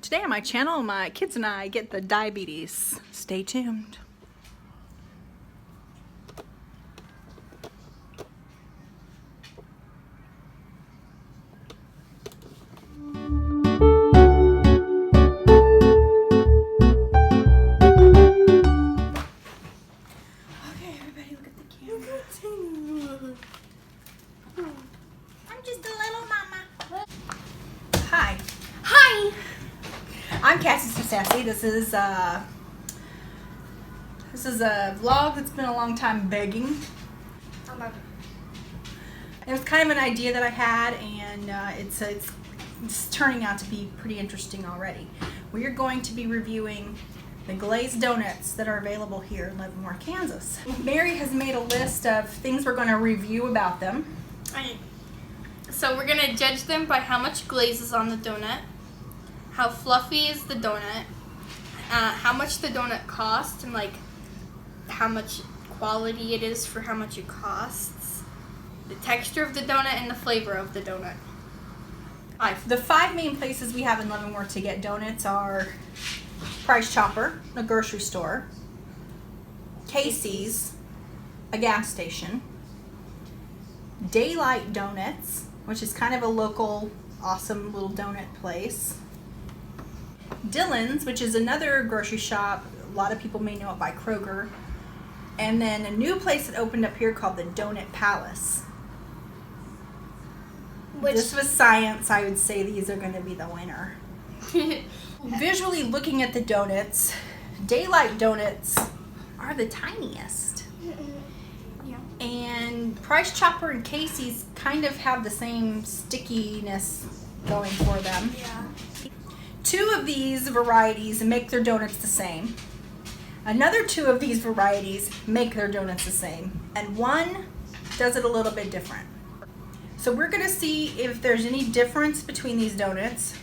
Today on my channel, my kids and I get the diabetes. Stay tuned. Okay, everybody look at the camera. I'm just a little mama. Hi. Hi! I'm Cassy Sassy. This is a vlog that's been a long time begging. It was kind of an idea that I had, and it's turning out to be pretty interesting already. We are going to be reviewing the glazed donuts that are available here in Leavenworth, Kansas. Mary has made a list of things we're going to review about them. So we're gonna judge them by how much glaze is on the donut, how fluffy is the donut, how much the donut costs, and like how much quality it is for how much it costs, the texture of the donut, and the flavor of the donut. The 5 main places we have in Leavenworth to get donuts are Price Chopper, a grocery store, Casey's, a gas station, Daylight Donuts, which is kind of a local, awesome little donut place, Dylan's, which is another grocery shop. A lot of people may know it by Kroger. And then a new place that opened up here called the Donut Palace. This was science. I would say these are going to be the winner. Visually looking at the donuts, Daylight Donuts are the tiniest. Yeah. And Price Chopper and Casey's kind of have the same stickiness going for them. Yeah. 2 of these varieties make their donuts the same. Another 2 of these varieties make their donuts the same. And 1 does it a little bit different. So we're going to see if there's any difference between these donuts,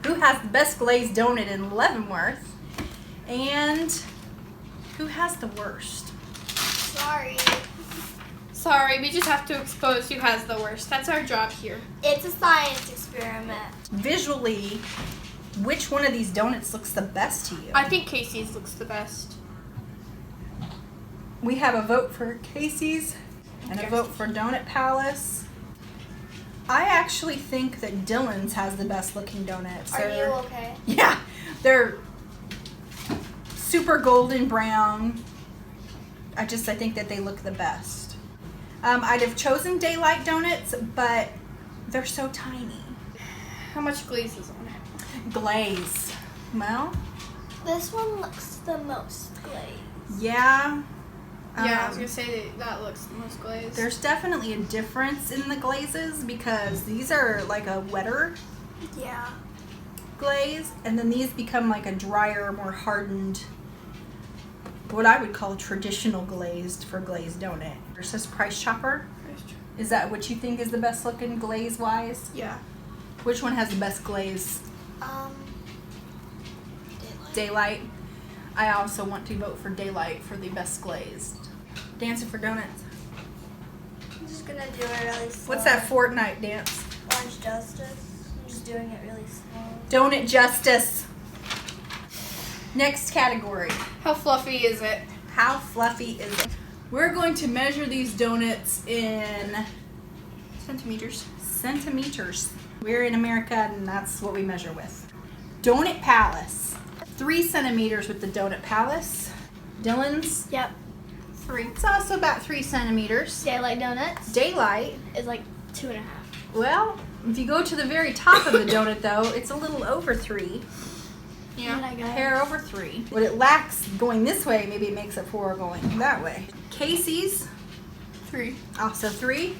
who has the best glazed donut in Leavenworth, and who has the worst. Sorry, we just have to expose who has the worst. That's our job here. It's a science experiment. Visually, which one of these donuts looks the best to you? I think Casey's looks the best. We have a vote for Casey's and a vote for Donut Palace. I actually think that Dylan's has the best looking donuts. Are you okay? Yeah, they're super golden brown. I think that they look the best. I'd have chosen Daylight Donuts, but they're so tiny. How much glaze is on it? Glaze. Well, This one looks the most glazed. yeah. Yeah, I was gonna say that looks the most glazed. There's definitely a difference in the glazes because these are like a wetter Yeah. glaze, and then these become like a drier, more hardened, what I would call traditional glazed for glazed donut. Versus Price Chopper. Is that what you think is the best looking glaze wise? Yeah. Which one has the best glaze? Daylight. I also want to vote for Daylight for the best glazed. Dancing for donuts. I'm just gonna do it really slow. What's that Fortnite dance? Orange Justice. I'm just doing it really slow. Donut Justice. Next category. How fluffy is it? How fluffy is it? We're going to measure these donuts in Centimeters. centimeters. We're in America, and that's what we measure with. Donut Palace. 3 centimeters with the Donut Palace. Dylan's. Yep. 3. It's also about 3 centimeters. Daylight Donuts Daylight. is like 2.5. Well, if you go to the very top of the donut, though, it's a little over 3. Yeah. A hair over 3. What it lacks going this way, maybe it makes up for going that way. Casey's. 3. Also 3.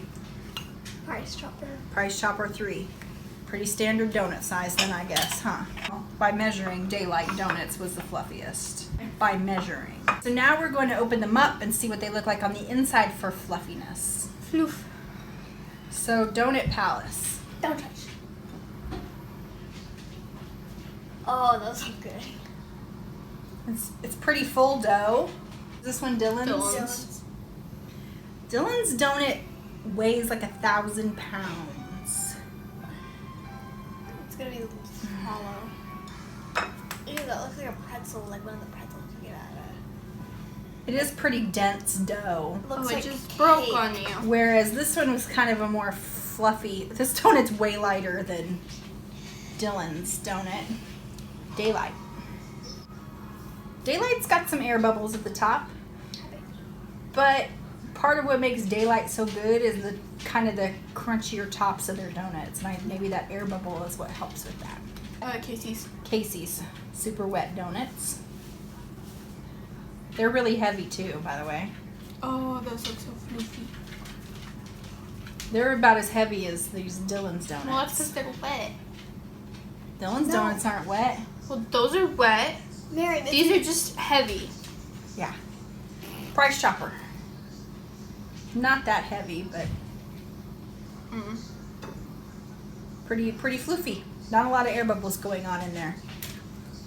Price Chopper. Price Chopper 3. Pretty standard donut size then, I guess, huh? By measuring, Daylight Donuts was the fluffiest. By measuring. So now we're going to open them up and see what they look like on the inside for fluffiness. Floof. So, Donut Palace. Don't touch. Oh, those look good. It's pretty full dough. Is this one Dylan's? Dylan's donut weighs like 1,000 pounds. It's gonna be hollow. that looks like a pretzel, like one of the pretzels you get out of. It is pretty dense dough. Looks Oh, it like just cake. broke on you. Whereas this one was kind of a more fluffy. This donut's way lighter than Dylan's donut. Daylight. Daylight's got some air bubbles at the top, but part of what makes Daylight so good is the kind of the crunchier tops of their donuts. And maybe that air bubble is what helps with that. Casey's. Casey's super wet donuts. They're really heavy too, by the way. Oh, those look so fluffy. They're about as heavy as these Dylan's donuts. Well, that's because they're wet. Dylan's No. donuts aren't wet. Well, those are wet. Mary, These are just heavy. Yeah. Price Chopper. Not that heavy, but pretty floofy. Not a lot of air bubbles going on in there.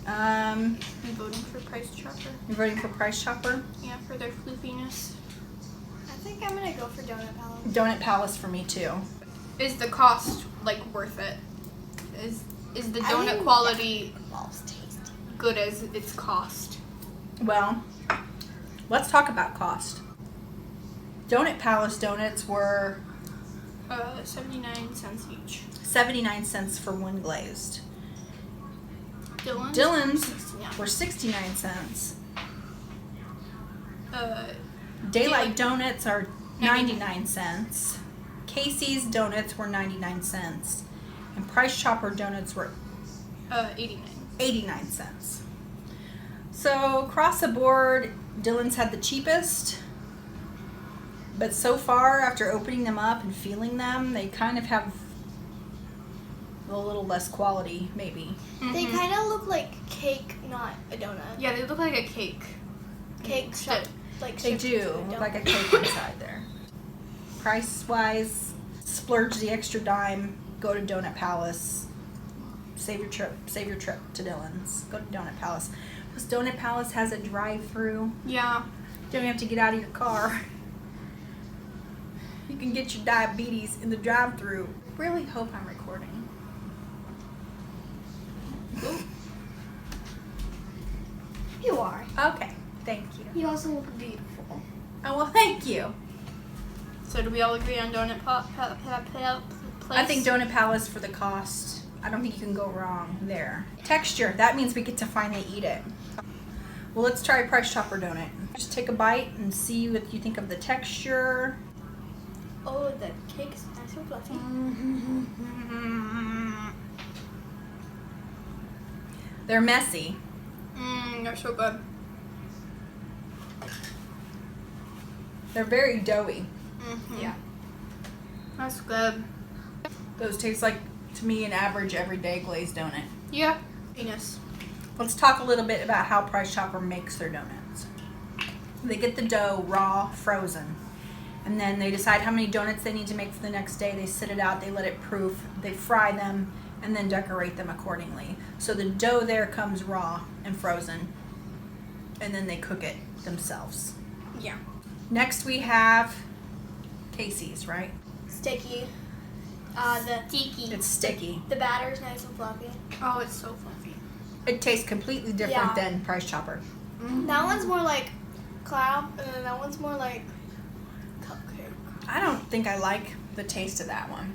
I'm voting for Price Chopper. You're voting for Price Chopper? Yeah, for their floofiness. I think I'm gonna go for Donut Palace. Donut Palace for me too. Is the cost like worth it? Is the I donut think quality Balls tasty. good as its cost? Well, let's talk about cost. Donut Palace donuts were 79 cents each. 79 cents for one glazed. Dylan's? Dylan's 69. were 69 cents. Daylight. Daylight donuts are 99 cents. Casey's donuts were 99 cents. And Price Chopper donuts were 89. 89 cents. So across the board, Dylan's had the cheapest. But so far, after opening them up and feeling them, they kind of have a little less quality, maybe. They kind of look like cake, not a donut. Yeah, they look like a cake. Cake Shit. like They shaped do as a look donut. like a cake inside there. Price-wise, splurge the extra dime, go to Donut Palace. Save your trip to Dylan's. Go to Donut Palace. Plus, Donut Palace has a drive-through. Yeah. You don't have to get out of your car. You can get your diabetes in the drive-through. Really hope I'm recording. You are. Okay, thank you. You also look beautiful. Oh, well, thank you. So do we all agree on donut place? I think Donut Palace for the cost. I don't think you can go wrong there. Texture, that means we get to finally eat it. Well, let's try Price Chopper donut. Just take a bite and see what you think of the texture. Oh, the cake's nice and fluffy. They're messy. They're so good. They're very doughy. Yeah. That's good. Those taste like, to me, an average everyday glazed donut. Yeah. Venus. Let's talk a little bit about how Price Chopper makes their donuts. They get the dough raw, frozen, and then they decide how many donuts they need to make for the next day. They sit it out, they let it proof, they fry them, and then decorate them accordingly. So the dough there comes raw and frozen, and then they cook it themselves. Yeah. Next we have Casey's, right? Sticky. Sticky. It's sticky. The batter's nice and fluffy. Oh, it's so fluffy. It tastes completely different Yeah. than Price Chopper. That one's more like cloud, and then that one's more like cupcake. I don't think I like the taste of that one.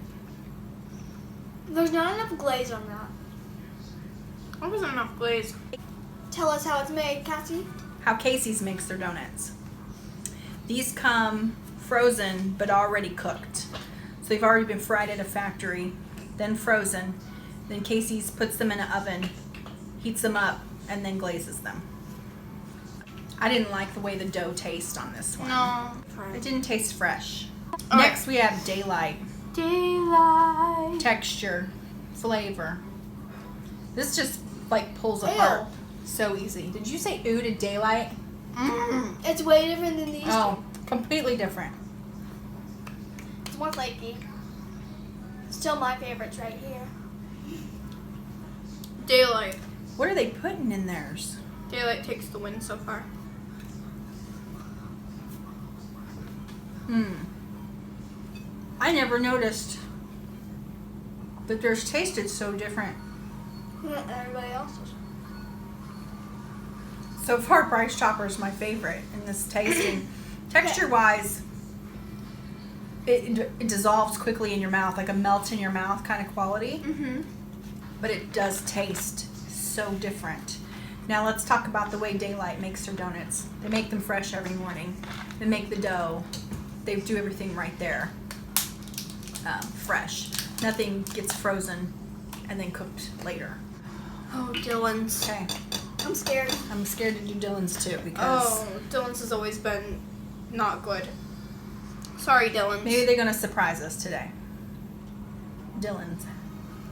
There's not enough glaze on that. There wasn't enough glaze. Tell us how it's made, Cassy. How Casey's makes their donuts. These come frozen but already cooked. So they've already been fried at a factory, then frozen. Then Casey's puts them in an oven, heats them up, and then glazes them. I didn't like the way the dough tastes on this one. No. It didn't taste fresh. All right. Next we have Daylight. Daylight. Texture, flavor. This just like pulls apart so easy. Did you say ooh to Daylight? It's way different than these Oh, completely different. two. It's more flaky. Still my favorites right here. Daylight. What are they putting in theirs? Daylight takes the win so far. I never noticed that theirs tasted so different. Everybody else's. So far, Price Chopper is my favorite in this tasting. Texture-wise, it dissolves quickly in your mouth, like a melt in your mouth kind of quality. Mm-hmm. But it does taste so different. Now let's talk about the way Daylight makes their donuts. They make them fresh every morning. They make the dough. They do everything right there, fresh. Nothing gets frozen and then cooked later. Oh, Dylan's. Okay, I'm scared. I'm scared to do Dylan's too because Oh, Dylan's has always been not good. Sorry, Dylan's. maybe they're gonna surprise us today. Dylan's.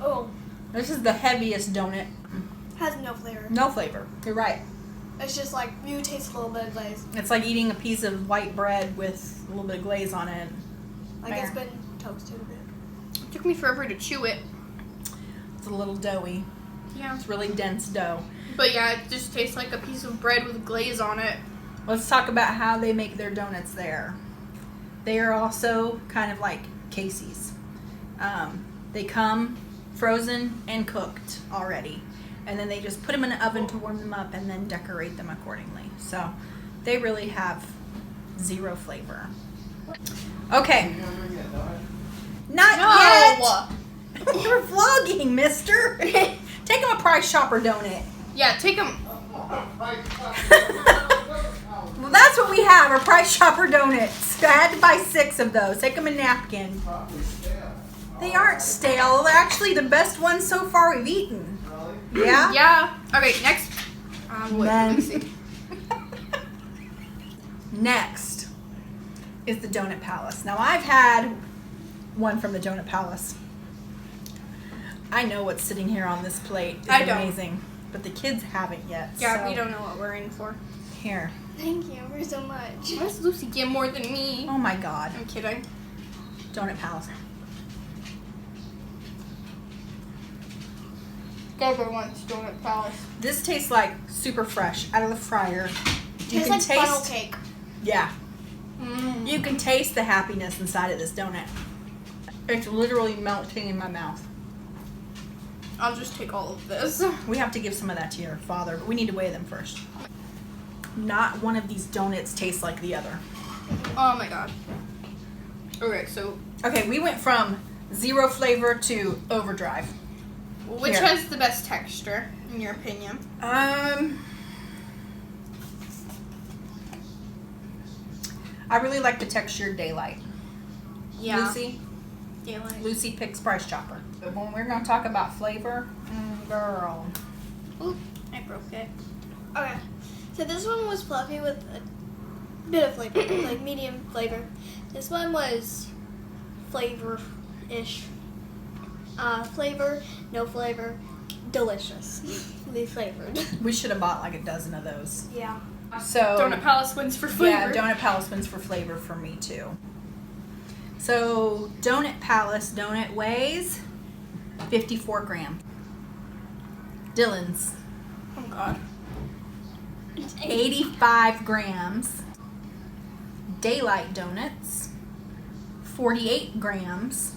Oh, This is the heaviest donut. has no flavor. No flavor. You're right. It's just like you taste a little bit of glaze. It's like eating a piece of white bread with a little bit of glaze on it. Like it's There. been toasted a bit. It took me forever to chew it. It's a little doughy. Yeah. It's really dense dough. But yeah, it just tastes like a piece of bread with glaze on it. Let's talk about how they make their donuts there. They are also kind of like Casey's. They come frozen and cooked already. And then they just put them in an oven to warm them up and then decorate them accordingly. So they really have zero flavor. Okay. Not yet. You're vlogging, mister. Take him a Price Chopper donut. Yeah, take them. Well, that's what we have, are Price Chopper donuts. I had to buy 6 of those. Take them a napkin. They aren't stale. They're actually the best ones so far we've eaten. Yeah? Yeah. Okay, next. Wait, let me Then- see. Next is the Donut Palace. Now, I've had one from the Donut Palace. I know what's sitting here on this plate is I don't. amazing, but the kids haven't yet. Yeah, so we don't know what we're in for. Here. Thank you for so much. Why does Lucy get more than me? Oh my God. I'm kidding. Donut Palace. Gabber wants Donut Palace. This tastes like super fresh out of the fryer. You Tastes can like funnel taste, cake. yeah, Mm. you can taste the happiness inside of this donut. It's literally melting in my mouth. I'll just take all of this. We have to give some of that to your father, but we need to weigh them first. Not one of these donuts tastes like the other. Oh my god. Okay, so Okay, we went from zero flavor to overdrive. which Here. has the best texture, in your opinion? I really like the textured Daylight. Yeah. Lucy picks Price Chopper. But when we're gonna talk about flavor, girl. Oop, I broke it. Okay. So this one was fluffy with a bit of flavor, like medium flavor. This one was flavor-ish. Flavor, no flavor, delicious. Flavored. We should have bought like a dozen of those. Yeah. So Donut Palace wins for flavor. yeah, Donut Palace wins for flavor for me too. So Donut Palace donut weighs 54 grams. Dylan's Oh god. 85 grams. Daylight Donuts 48 grams.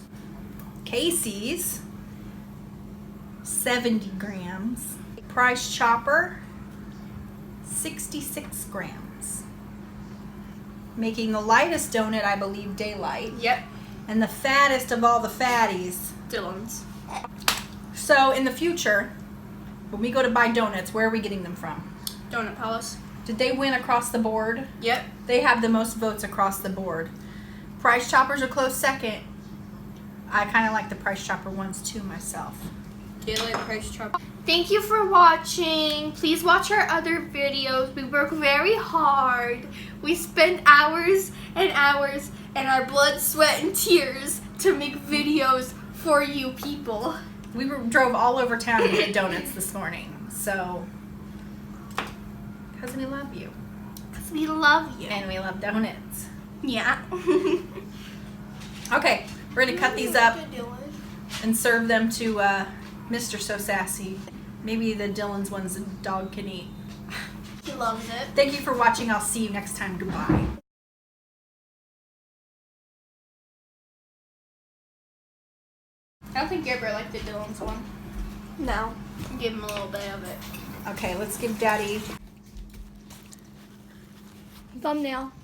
Casey's 70 grams. Price Chopper 66 grams. Making the lightest donut, I believe, Daylight. Yep. And the fattest of all the fatties. Dylan's. So in the future, when we go to buy donuts, where are we getting them from? Donut Palace. Did they win across the board? Yep. They have the most votes across the board. Price Choppers are close second. I kind of like the Price Chopper ones too myself. Daylight Price Chopper. Thank you for watching. Please watch our other videos. We work very hard. We spend hours and hours and our blood, sweat, and tears to make videos for you people. We drove all over town to get donuts this morning. So, because we love you. Because we love you. And we love donuts. Yeah. Okay, we're going to cut these up Good Dylan. and serve them to Mr. So Sassy. Maybe the Dylan's ones the dog can eat. He loves it. Thank you for watching. I'll see you next time. Goodbye. I don't think Gabriel liked the Dylan's one. No. Give him a little bit of it. Okay, let's give Daddy Thumbnail.